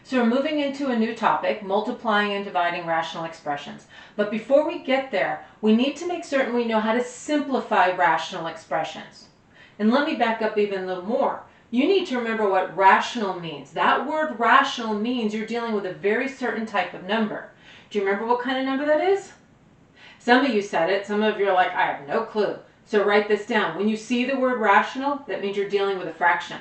So we're moving into a new topic, multiplying and dividing rational expressions. But before we get there, we need to make certain we know how to simplify rational expressions. And let me back up even a little more. You need to remember what rational means. That word rational means you're dealing with a very certain type of number. Do you remember what kind of number that is? Some of you said it, some of you are like, I have no clue. So write this down. When you see the word rational, that means you're dealing with a fraction.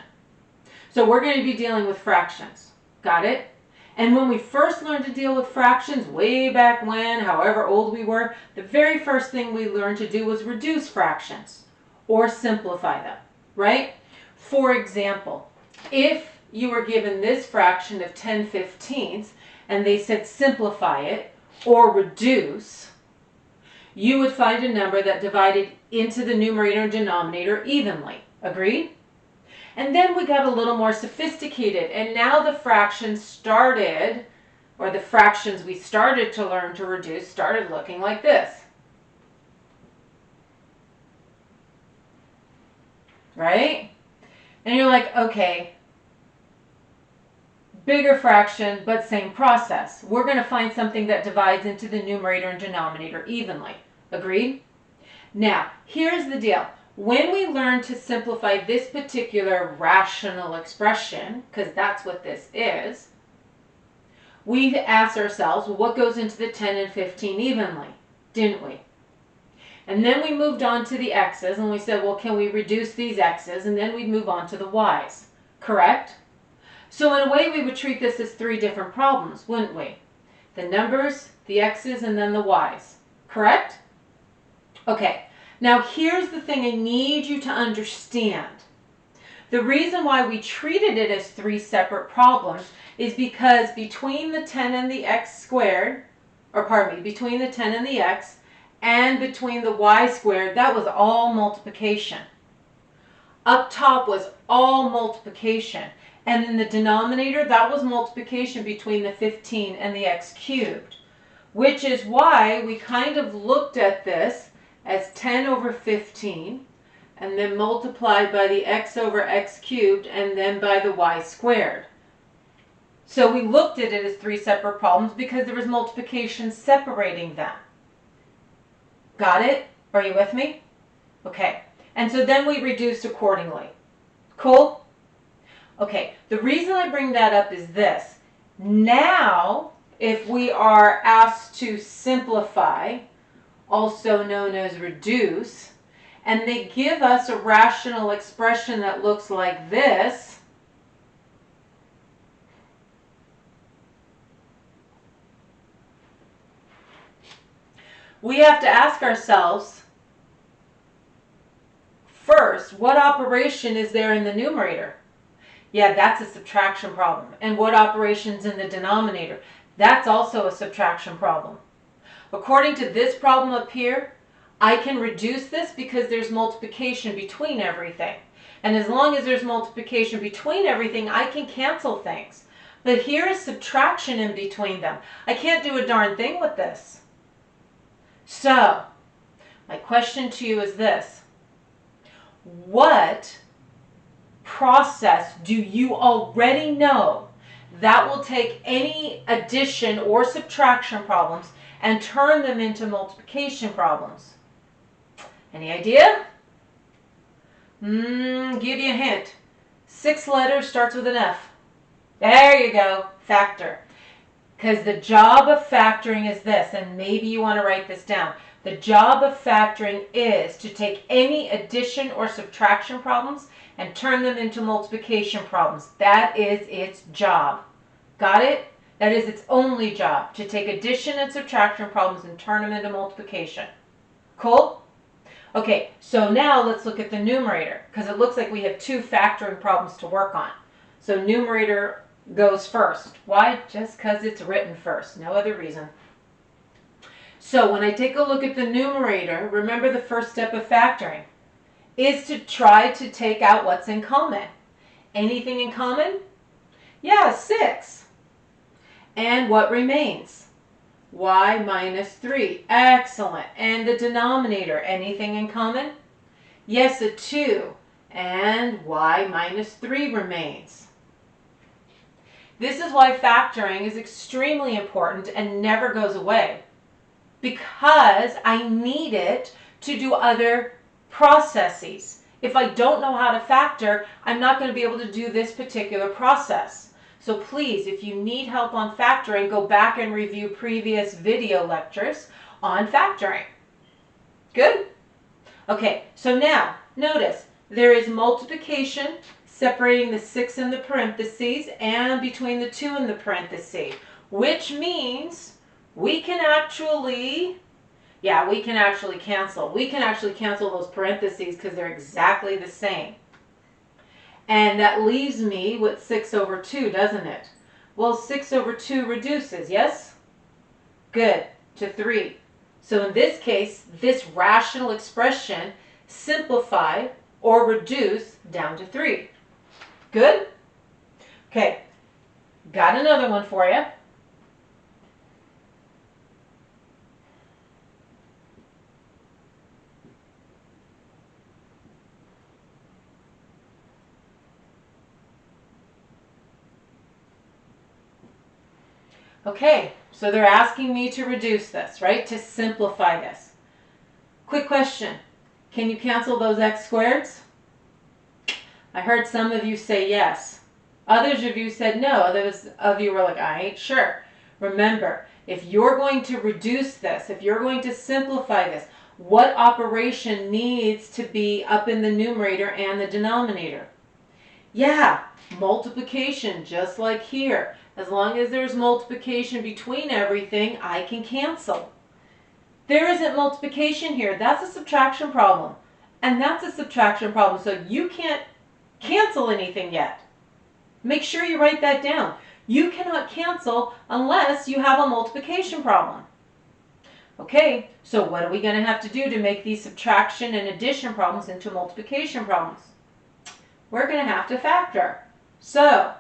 So we're going to be dealing with fractions. Got it? And when we first learned to deal with fractions, way back when, however old we were, the very first thing we learned to do was reduce fractions or simplify them, right? For example, if you were given this fraction of 10/15 and they said simplify it or reduce, you would find a number that divided into the numerator and denominator evenly. Agreed? And then we got a little more sophisticated, and now the fractions started, or the fractions we started to learn to reduce started looking like this. Right? And you're like, okay, bigger fraction, but same process. We're going to find something that divides into the numerator and denominator evenly. Agreed? Now, here's the deal. When we learn to simplify this particular rational expression, because that's what this is, we asked ourselves, well, what goes into the 10 and 15 evenly, didn't we? And then we moved on to the x's, and we said, well, can we reduce these x's? And then we'd move on to the y's, correct? So in a way, we would treat this as three different problems, wouldn't we? The numbers, the x's, and then the y's, correct? Okay. Now here's the thing I need you to understand. The reason why we treated it as three separate problems is because between the 10 and the x squared, or pardon me, between the 10 and the x and between the y squared, that was all multiplication. Up top was all multiplication. And in the denominator, that was multiplication between the 15 and the x cubed, which is why we kind of looked at this as 10 over 15, and then multiplied by the x over x cubed, and then by the y squared. So we looked at it as three separate problems because there was multiplication separating them. Got it? Are you with me? Okay. And so then we reduced accordingly. Cool? Okay. The reason I bring that up is this. Now, if we are asked to simplify, also known as reduce, and they give us a rational expression that looks like this, we have to ask ourselves, first, what operation is there in the numerator? Yeah, that's a subtraction problem. And what operation's in the denominator? That's also a subtraction problem. According to this problem up here, I can reduce this because there's multiplication between everything. And as long as there's multiplication between everything, I can cancel things. But here is subtraction in between them. I can't do a darn thing with this. So, my question to you is this. What process do you already know that will take any addition or subtraction problems and turn them into multiplication problems? Any idea? Give you a hint. 6 letters, starts with an F. There you go, factor. Because the job of factoring is this, and maybe you want to write this down. The job of factoring is to take any addition or subtraction problems and turn them into multiplication problems. That is its job. Got it? That is its only job, to take addition and subtraction problems and turn them into multiplication. Cool? Okay, so now let's look at the numerator, because it looks like we have two factoring problems to work on. So numerator goes first. Why? Just because it's written first. No other reason. So when I take a look at the numerator, remember the first step of factoring is to try to take out what's in common. Anything in common? Yeah, 6. And what remains? Y minus 3. Excellent. And the denominator, anything in common? Yes, a 2. And y minus 3 remains. This is why factoring is extremely important and never goes away, because I need it to do other processes. If I don't know how to factor, I'm not going to be able to do this particular process. So please, if you need help on factoring, go back and review previous video lectures on factoring. Good? Okay, so now, notice, there is multiplication separating the 6 in the parentheses and between the 2 in the parentheses, which means we can actually cancel. We can actually cancel those parentheses because they're exactly the same. And that leaves me with 6 over 2, doesn't it? Well, 6 over 2 reduces, yes? Good, to 3. So in this case, this rational expression simplify or reduce down to 3. Good? Okay, got another one for you. Okay, so they're asking me to reduce this, right? To simplify this. Quick question. Can you cancel those x squareds? I heard some of you say yes. Others of you said no. Others of you were like, I ain't sure. Remember, if you're going to reduce this, if you're going to simplify this, what operation needs to be up in the numerator and the denominator? Yeah, multiplication, just like here. As long as there's multiplication between everything, I can cancel. There isn't multiplication here. That's a subtraction problem. And that's a subtraction problem, so you can't cancel anything yet. Make sure you write that down. You cannot cancel unless you have a multiplication problem. Okay, so what are we going to have to do to make these subtraction and addition problems into multiplication problems? We're going to have to factor. So,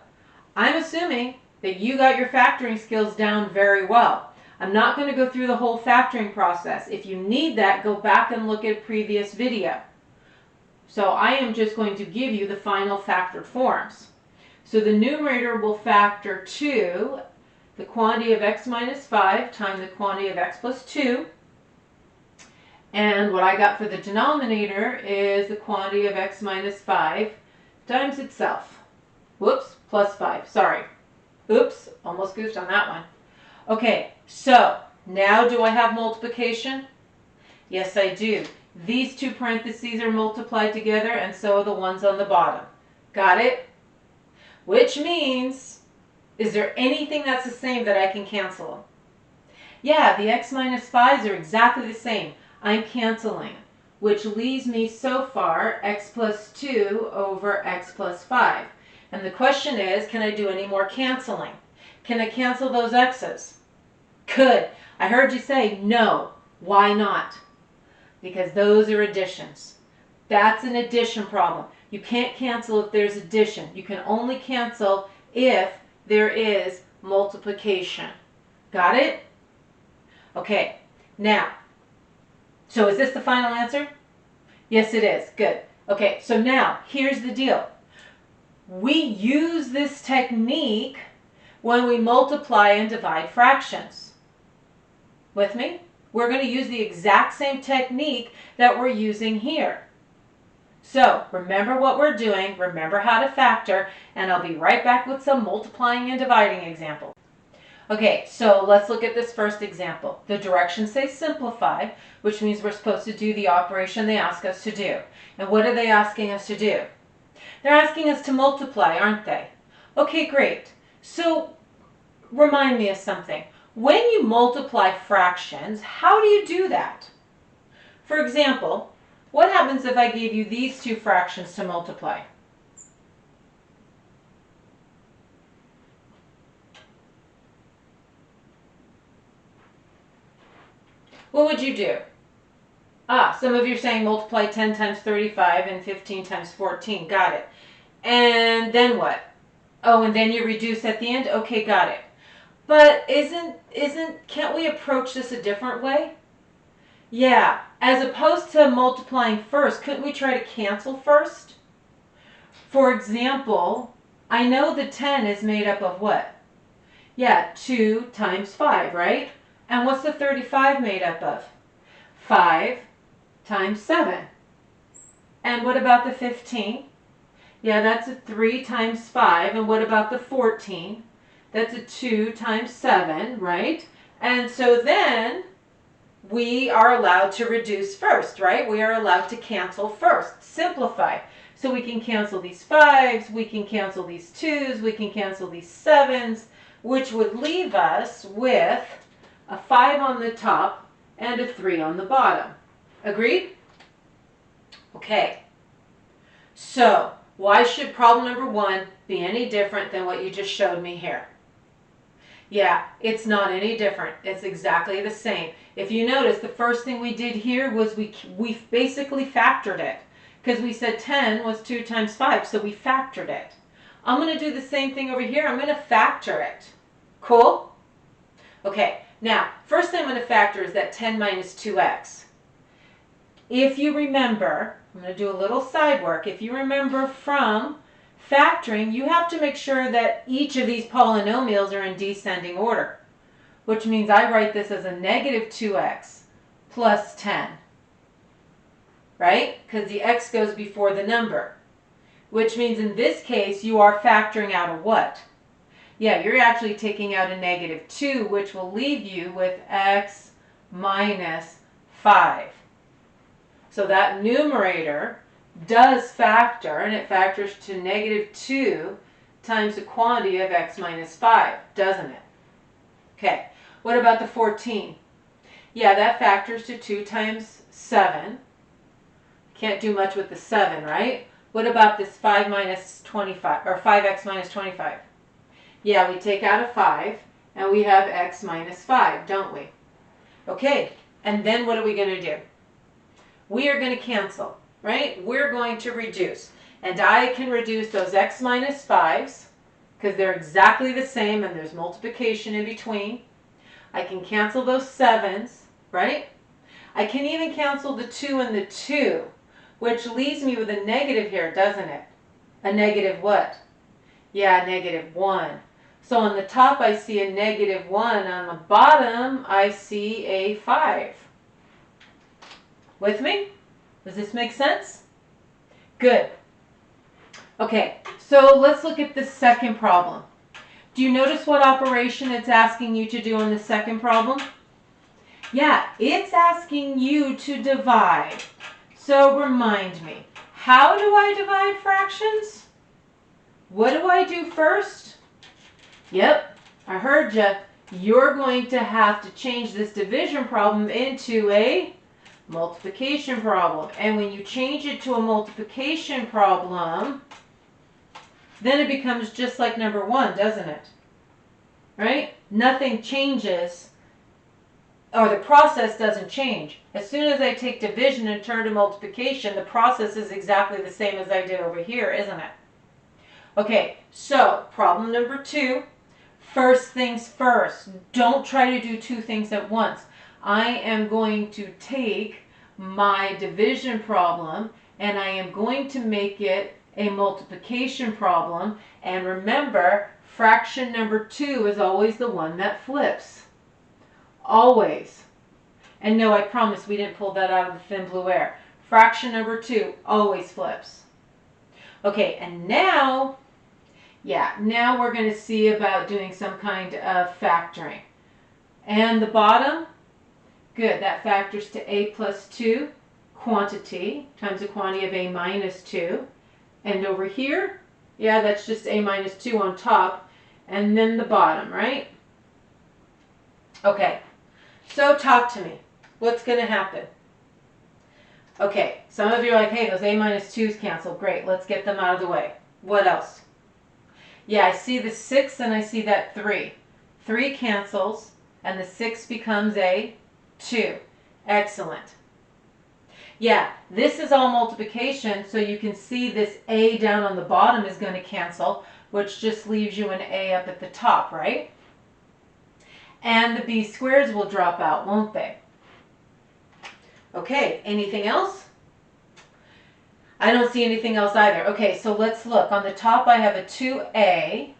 I'm assuming that you got your factoring skills down very well. I'm not going to go through the whole factoring process. If you need that, go back and look at a previous video. So I am just going to give you the final factored forms. So the numerator will factor to the quantity of x minus 5 times the quantity of x plus 2. And what I got for the denominator is the quantity of x minus 5 times itself. Whoops, plus 5, sorry. Oops, almost goofed on that one. Okay, so now do I have multiplication? Yes, I do. These two parentheses are multiplied together, and so are the ones on the bottom. Got it? Which means, is there anything that's the same that I can cancel? Yeah, the x minus 5s are exactly the same. I'm canceling, which leaves me so far x plus 2 over x plus 5. And the question is, can I do any more canceling? Can I cancel those x's? Good. I heard you say no. Why not? Because those are additions. That's an addition problem. You can't cancel if there's addition. You can only cancel if there is multiplication. Got it? Okay. Now, so is this the final answer? Yes, it is. Good. Okay, so now, here's the deal. We use this technique when we multiply and divide fractions. With me? We're going to use the exact same technique that we're using here. So, remember what we're doing, remember how to factor, and I'll be right back with some multiplying and dividing examples. Okay, so let's look at this first example. The directions say simplify, which means we're supposed to do the operation they ask us to do. And what are they asking us to do? They're asking us to multiply, aren't they? Okay, great. So, remind me of something. When you multiply fractions, how do you do that? For example, what happens if I gave you these two fractions to multiply? What would you do? Some of you are saying multiply 10 times 35 and 15 times 14. Got it. And then what? Oh, and then you reduce at the end? Okay, got it. But can't we approach this a different way? Yeah, as opposed to multiplying first, couldn't we try to cancel first? For example, I know the 10 is made up of what? Yeah, 2 times 5, right? And what's the 35 made up of? 5 times 7. And what about the 15? Yeah, that's a 3 times 5. And what about the 14? That's a 2 times 7, right? And so then we are allowed to reduce first, right? We are allowed to cancel first, simplify. So we can cancel these 5s, we can cancel these 2s, we can cancel these 7s, which would leave us with a 5 on the top and a 3 on the bottom. Agreed? Okay. So why should problem number 1 be any different than what you just showed me here? Yeah, it's not any different. It's exactly the same. If you notice, the first thing we did here was we basically factored it, because we said 10 was 2 times 5, so we factored it. I'm going to do the same thing over here. I'm going to factor it. Cool? Okay, now, first thing I'm going to factor is that 10 minus 2x. If you remember, I'm going to do a little side work. If you remember from factoring, you have to make sure that each of these polynomials are in descending order, which means I write this as a negative 2x plus 10, right? Because the x goes before the number, which means in this case you are factoring out a what? Yeah, you're actually taking out a negative 2, which will leave you with x minus 5. So that numerator does factor, and it factors to negative 2 times the quantity of x minus 5, doesn't it? Okay, what about the 14? Yeah, that factors to 2 times 7. Can't do much with the 7, right? What about this 5 minus 25, or 5x minus 25? Yeah, we take out a 5, and we have x minus 5, don't we? Okay, and then what are we going to do? We are going to cancel, right? We're going to reduce. And I can reduce those x minus 5s, because they're exactly the same and there's multiplication in between. I can cancel those 7s, right? I can even cancel the 2 and the 2, which leaves me with a negative here, doesn't it? A negative what? Yeah, negative 1. So on the top I see a negative 1. On the bottom I see a 5. With me? Does this make sense? Good. Okay, so let's look at the second problem. Do you notice what operation it's asking you to do on the second problem? Yeah, it's asking you to divide. So remind me, how do I divide fractions? What do I do first? Yep, I heard you. You're going to have to change this division problem into a multiplication problem. And when you change it to a multiplication problem, then it becomes just like number 1, doesn't it? Right? Nothing changes, or the process doesn't change. As soon as I take division and turn to multiplication, the process is exactly the same as I did over here, isn't it? Okay, so problem number 2. First things first. Don't try to do 2 things at once. I am going to take my division problem and I am going to make it a multiplication problem. And remember, fraction number 2 is always the one that flips. Always. And no, I promise we didn't pull that out of the thin blue air. Fraction number 2 always flips. Okay, and now, now we're going to see about doing some kind of factoring. And the bottom, good, that factors to a plus 2 quantity times the quantity of a minus 2. And over here, yeah, that's just a minus 2 on top. And then the bottom, right? Okay, so talk to me. What's going to happen? Okay, some of you are like, hey, those a minus 2's cancel. Great, let's get them out of the way. What else? Yeah, I see the 6 and I see that 3. 3 cancels and the 6 becomes a 2. Excellent. Yeah, this is all multiplication, so you can see this a down on the bottom is going to cancel, which just leaves you an a up at the top, right? And the b squares will drop out, won't they? Okay, anything else? I don't see anything else either. Okay, so let's look. On the top I have a 2a,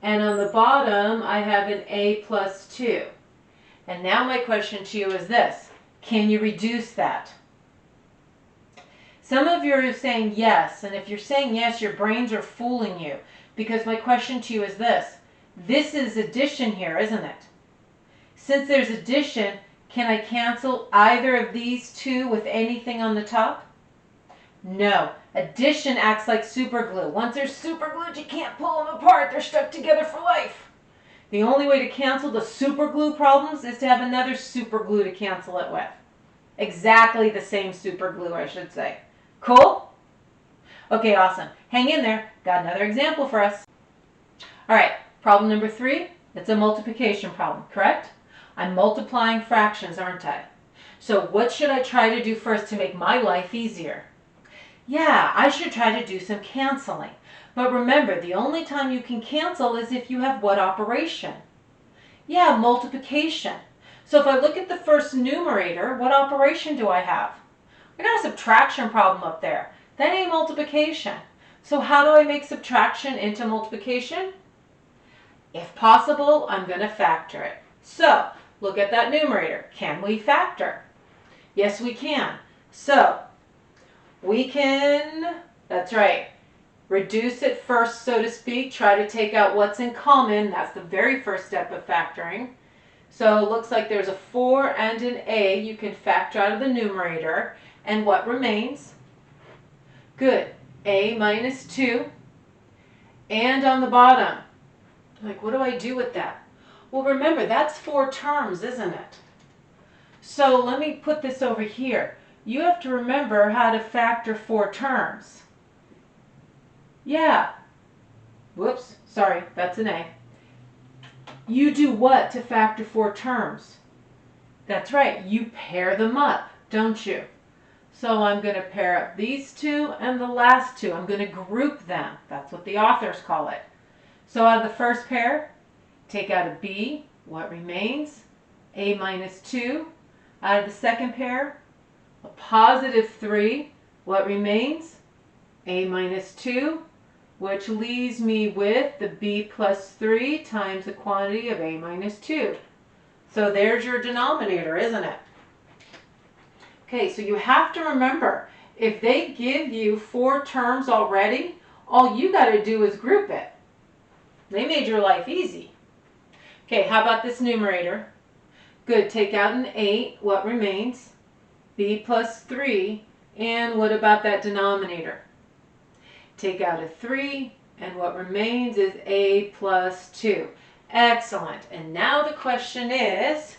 And on the bottom, I have an a plus 2. And now my question to you is this. Can you reduce that? Some of you are saying yes, and if you're saying yes, your brains are fooling you. Because my question to you is this. This is addition here, isn't it? Since there's addition, can I cancel either of these two with anything on the top? No. Addition acts like super glue. Once they're super glued, you can't pull them apart. They're stuck together for life. The only way to cancel the super glue problems is to have another super glue to cancel it with. Exactly the same super glue, I should say. Cool? Okay, awesome. Hang in there. Got another example for us. All right, problem number 3. It's a multiplication problem, correct? I'm multiplying fractions, aren't I? So what should I try to do first to make my life easier? Yeah, I should try to do some canceling. But remember, the only time you can cancel is if you have what operation? Yeah, multiplication. So if I look at the first numerator, what operation do I have? I got a subtraction problem up there. That ain't multiplication. So how do I make subtraction into multiplication? If possible, I'm going to factor it. So look at that numerator. Can we factor? Yes, we can. So we can, that's right, reduce it first, so to speak. Try to take out what's in common. That's the very first step of factoring. So it looks like there's a 4 and an a. You can factor out of the numerator. And what remains? Good. A minus 2. And on the bottom, like, what do I do with that? Well, remember, that's 4 terms, isn't it? So let me put this over here. You have to remember how to factor 4 terms. Yeah. Whoops, sorry, that's an A. You do what to factor 4 terms? That's right, you pair them up, don't you? So I'm going to pair up these two and the last two. I'm going to group them. That's what the authors call it. So out of the first pair, take out a B. What remains? A minus 2. Out of the second pair, a positive 3. What remains? A minus 2, which leaves me with the B plus 3 times the quantity of A minus 2. So there's your denominator, isn't it? Okay, so you have to remember, if they give you 4 terms already, all you got to do is group it. They made your life easy. Okay, how about this numerator? Good, take out an 8. What remains? B plus 3. And what about that denominator? Take out a 3, and what remains is A plus 2. Excellent. And now the question is,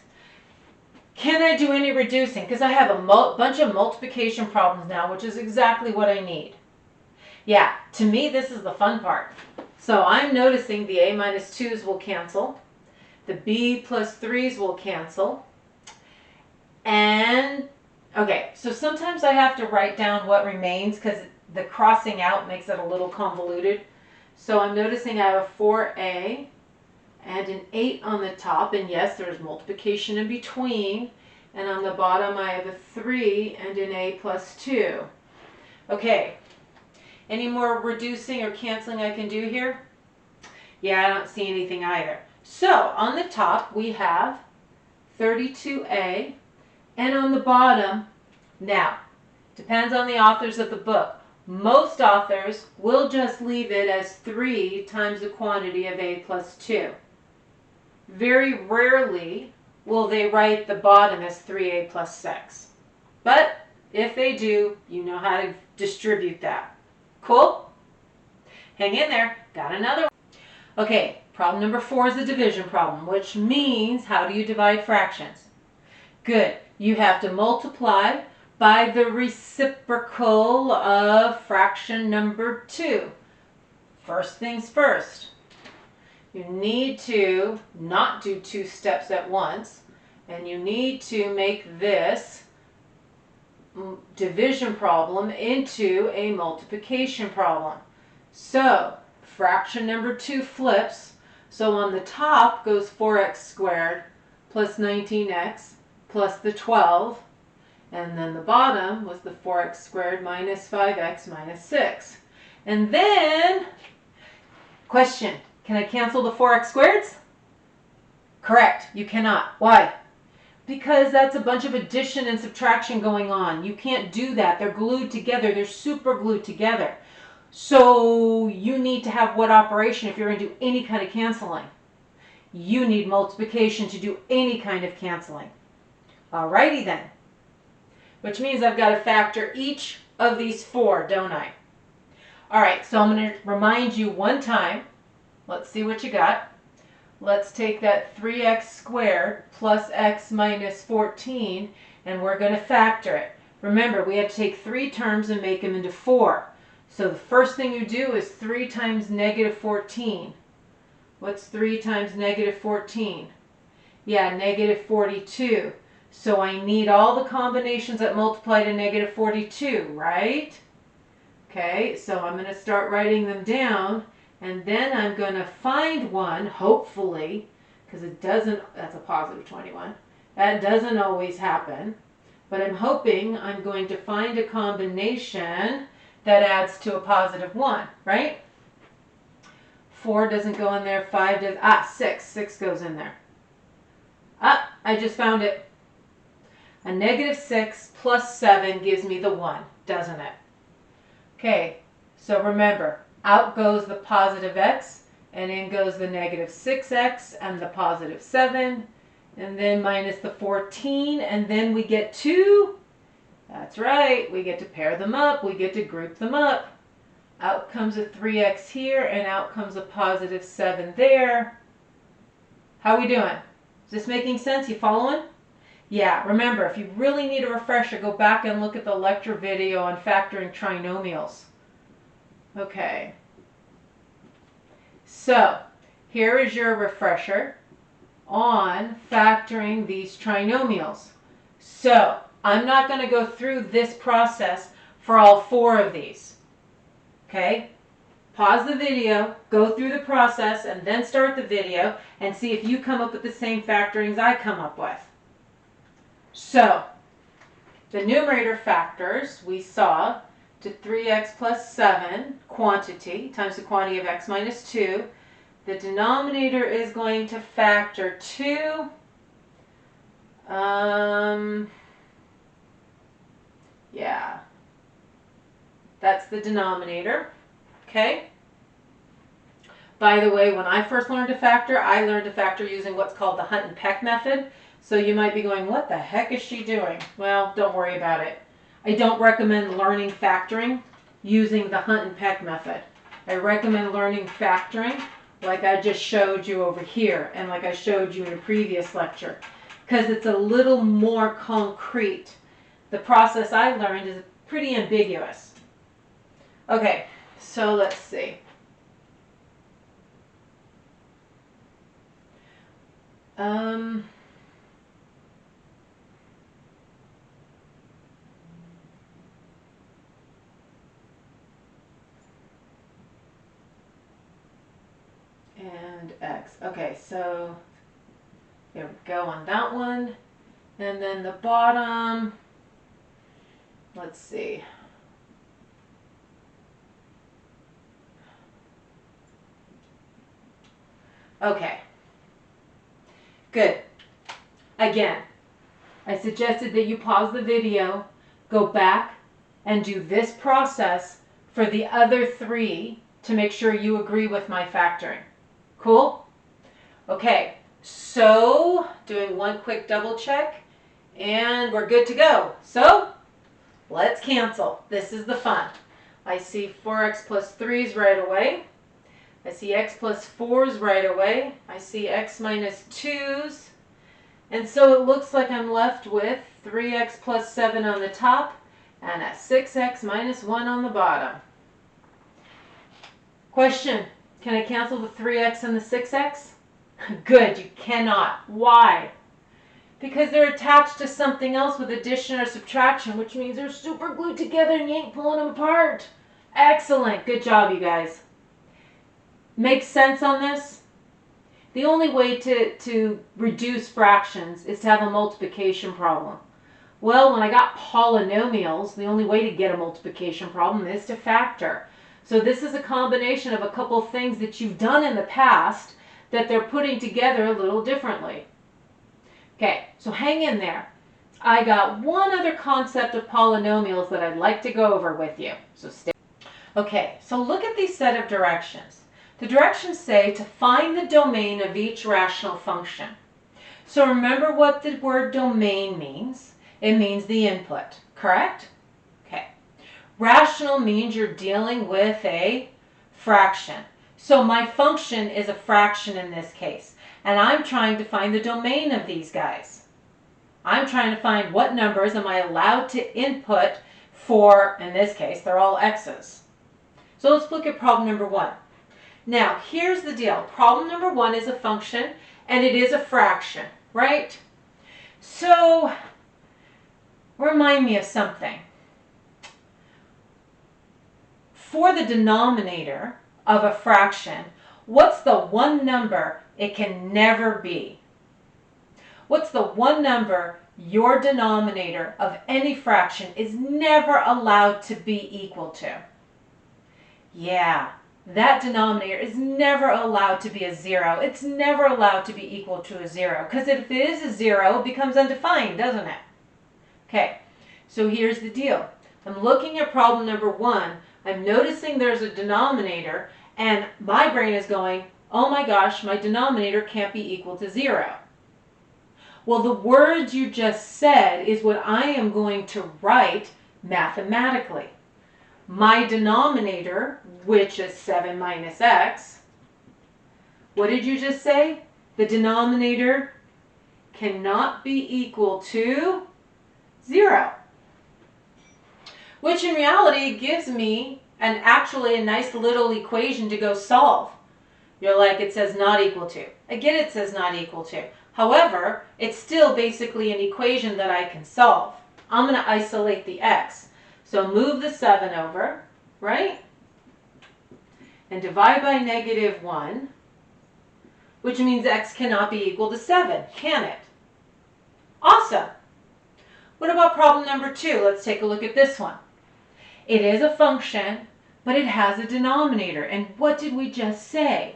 can I do any reducing? Because I have a bunch of multiplication problems now, which is exactly what I need. Yeah, to me, this is the fun part. So I'm noticing the A minus 2's will cancel. The B plus 3's will cancel. And, okay, so sometimes I have to write down what remains because the crossing out makes it a little convoluted. So I'm noticing I have a 4A and an 8 on the top. And yes, there's multiplication in between. And on the bottom, I have a 3 and an A plus 2. Okay. Any more reducing or canceling I can do here? Yeah, I don't see anything either. So on the top, we have 32A. And on the bottom, now, depends on the authors of the book. Most authors will just leave it as 3 times the quantity of A plus 2. Very rarely will they write the bottom as 3A plus 6. But if they do, you know how to distribute that. Cool? Hang in there. Got another one. Okay, problem number 4 is a division problem, which means how do you divide fractions? Good. You have to multiply by the reciprocal of fraction number 2. First things first. You need to not do 2 steps at once, and you need to make this division problem into a multiplication problem. So, fraction number 2 flips. So on the top goes 4x squared plus 19x plus the 12. And then the bottom was the 4x squared minus 5x minus 6. And then, question, Can I cancel the 4x squareds? Correct, you cannot. Why? Because that's a bunch of addition and subtraction going on. You can't do that. They're glued together. They're super glued together. So you need to have what operation if you're going to do any kind of canceling? You need multiplication to do any kind of canceling. Alrighty then. Which means I've got to factor each of these 4, don't I? Alright, so I'm going to remind you one time. Let's see what you got. Let's take that 3x squared plus x minus 14, and we're going to factor it. Remember, we have to take 3 terms and make them into 4. So the first thing you do is 3 times negative 14. What's 3 times negative 14? Yeah, negative 42. So I need all the combinations that multiply to negative 42, right? Okay, so I'm going to start writing them down. And then I'm going to find one, hopefully, because it doesn't, that's a positive 21. That doesn't always happen. But I'm hoping I'm going to find a combination that adds to a positive 1, right? 4 doesn't go in there, 5 does, 6. 6 goes in there. I just found it. A negative 6 plus 7 gives me the 1, doesn't it? Okay, so remember, out goes the positive x, and in goes the negative 6x and the positive 7, and then minus the 14, and then we get to, that's right, we get to pair them up, we get to group them up. Out comes a 3x here, and out comes a positive 7 there. How are we doing? Is this making sense? You following? Yeah, remember, if you really need a refresher, go back and look at the lecture video on factoring trinomials. Okay. So, here is your refresher on factoring these trinomials. So, I'm not going to go through this process for all 4 of these. Okay? Pause the video, go through the process, and then start the video and see if you come up with the same factorings I come up with. So, the numerator factors we saw to 3x plus 7 quantity times the quantity of x minus 2. The denominator is going to factor 2. Yeah. That's the denominator. Okay? By the way, when I first learned to factor, I learned to factor using what's called the Hunt and Peck method. So you might be going, what the heck is she doing? Well, don't worry about it. I don't recommend learning factoring using the Hunt and Peck method. I recommend learning factoring like I just showed you over here and like I showed you in a previous lecture, because it's a little more concrete. The process I learned is pretty ambiguous. Okay, so let's see. And x. Okay, so there we go on that one. And then the bottom, let's see. Okay. Good. Again, I suggested that you pause the video, go back, and do this process for the other 3 to make sure you agree with my factoring. Cool? Okay, so doing one quick double check, and we're good to go. So, let's cancel. This is the fun. I see 4x plus 3's right away. I see x plus 4's right away. I see x minus 2's. And so it looks like I'm left with 3x plus 7 on the top and a 6x minus 1 on the bottom. Question, can I cancel the 3x and the 6x? Good, you cannot. Why? Because they're attached to something else with addition or subtraction, which means they're super glued together and you ain't pulling them apart. Excellent. Good job, you guys. Makes sense on this? The only way to reduce fractions is to have a multiplication problem. Well, when I got polynomials, the only way to get a multiplication problem is to factor. So this is a combination of a couple things that you've done in the past that they're putting together a little differently. Okay, so hang in there. I got one other concept of polynomials that I'd like to go over with you. So stay. Okay, so look at these set of directions. The directions say to find the domain of each rational function. So remember what the word domain means. It means the input, correct? Okay. Rational means you're dealing with a fraction. So my function is a fraction in this case. And I'm trying to find the domain of these guys. I'm trying to find what numbers am I allowed to input for, in this case, they're all x's. So let's look at problem number 1. Now, here's the deal. Problem number 1 is a function, and it is a fraction, right? So, remind me of something. For the denominator of a fraction, what's the one number it can never be? What's the one number your denominator of any fraction is never allowed to be equal to? Yeah, that denominator is never allowed to be a 0. It's never allowed to be equal to a 0. Because if it is a 0, it becomes undefined, doesn't it? Okay, so here's the deal. I'm looking at problem number 1. I'm noticing there's a denominator, and my brain is going, oh my gosh, my denominator can't be equal to 0. Well, the words you just said is what I am going to write mathematically. My denominator, which is 7 minus x, what did you just say? The denominator cannot be equal to 0. Which in reality gives me actually a nice little equation to go solve. You're like, it says not equal to. Again, it says not equal to. However, it's still basically an equation that I can solve. I'm going to isolate the x. So move the 7 over, right? And divide by -1, which means x cannot be equal to 7, can it? Awesome. What about problem number 2? Let's take a look at this one. It is a function, but it has a denominator. And what did we just say?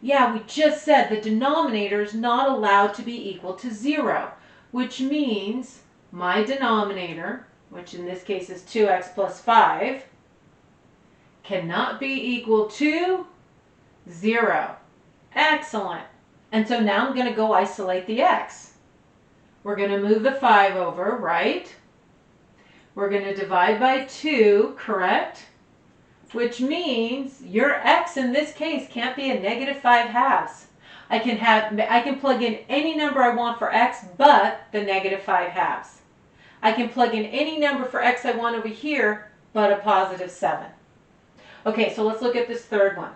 Yeah, we just said the denominator is not allowed to be equal to 0, which means my denominator, which in this case is 2x plus 5, cannot be equal to 0. Excellent. And so now I'm going to go isolate the x. We're going to move the 5 over, right? We're going to divide by 2, correct? Which means your x in this case can't be a -5/2. I can plug in any number I want for x but the -5/2. I can plug in any number for x I want over here but a +7. Okay, so let's look at this third one.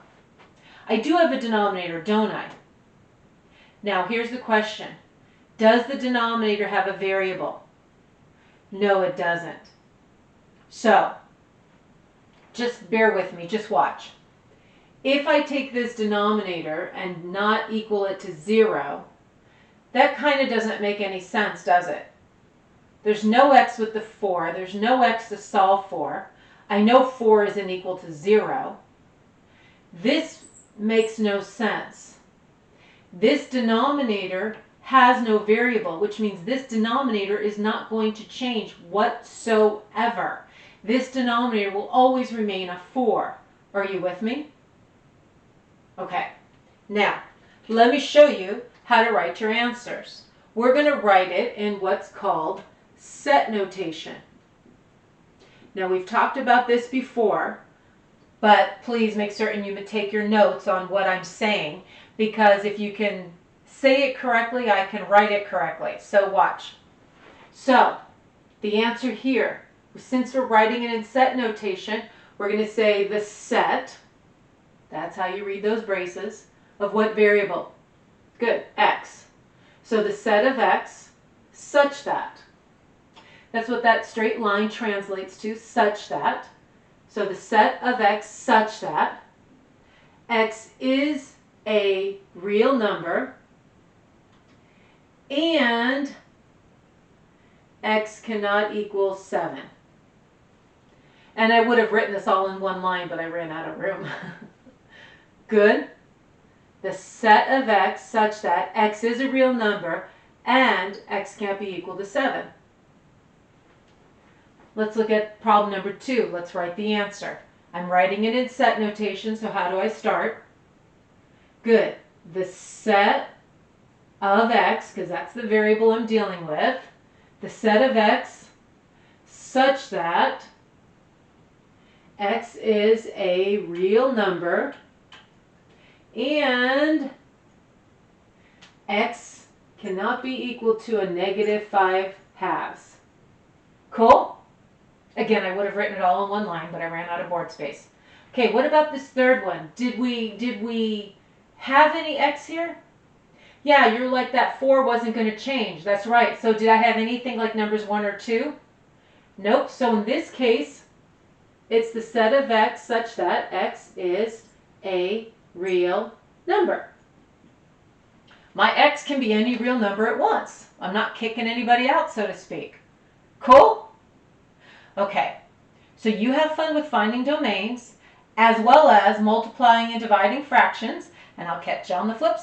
I do have a denominator, don't I? Now here's the question. Does the denominator have a variable? No, it doesn't. So, just bear with me, just watch. If I take this denominator and not equal it to 0, that kind of doesn't make any sense, does it? There's no x with the 4, there's no x to solve for. I know 4 isn't equal to 0. This makes no sense. This denominator has no variable, which means this denominator is not going to change whatsoever. This denominator will always remain a 4. Are you with me? Okay. Now, let me show you how to write your answers. We're going to write it in what's called set notation. Now, we've talked about this before, but please make certain you take your notes on what I'm saying, because if you can say it correctly, I can write it correctly. So watch. So, the answer here, since we're writing it in set notation, we're going to say the set, that's how you read those braces, of what variable? Good, x. So the set of x such that. That's what that straight line translates to, such that. So the set of x such that x is a real number and x cannot equal 7. And I would have written this all in one line, but I ran out of room. Good. The set of x such that x is a real number and x can't be equal to 7. Let's look at problem number 2. Let's write the answer. I'm writing it in set notation, so how do I start? Good. The set of x, because that's the variable I'm dealing with, the set of x such that x is a real number and x cannot be equal to a negative 5/2. Cool? Again, I would have written it all in one line, but I ran out of board space. Okay, what about this third one? Did we have any x here? Yeah, you're like that 4 wasn't going to change. That's right. So did I have anything like numbers 1 or 2? Nope. So in this case, it's the set of x such that x is a real number. My x can be any real number at once. I'm not kicking anybody out, so to speak. Cool? Okay, so you have fun with finding domains as well as multiplying and dividing fractions, and I'll catch you on the flip side.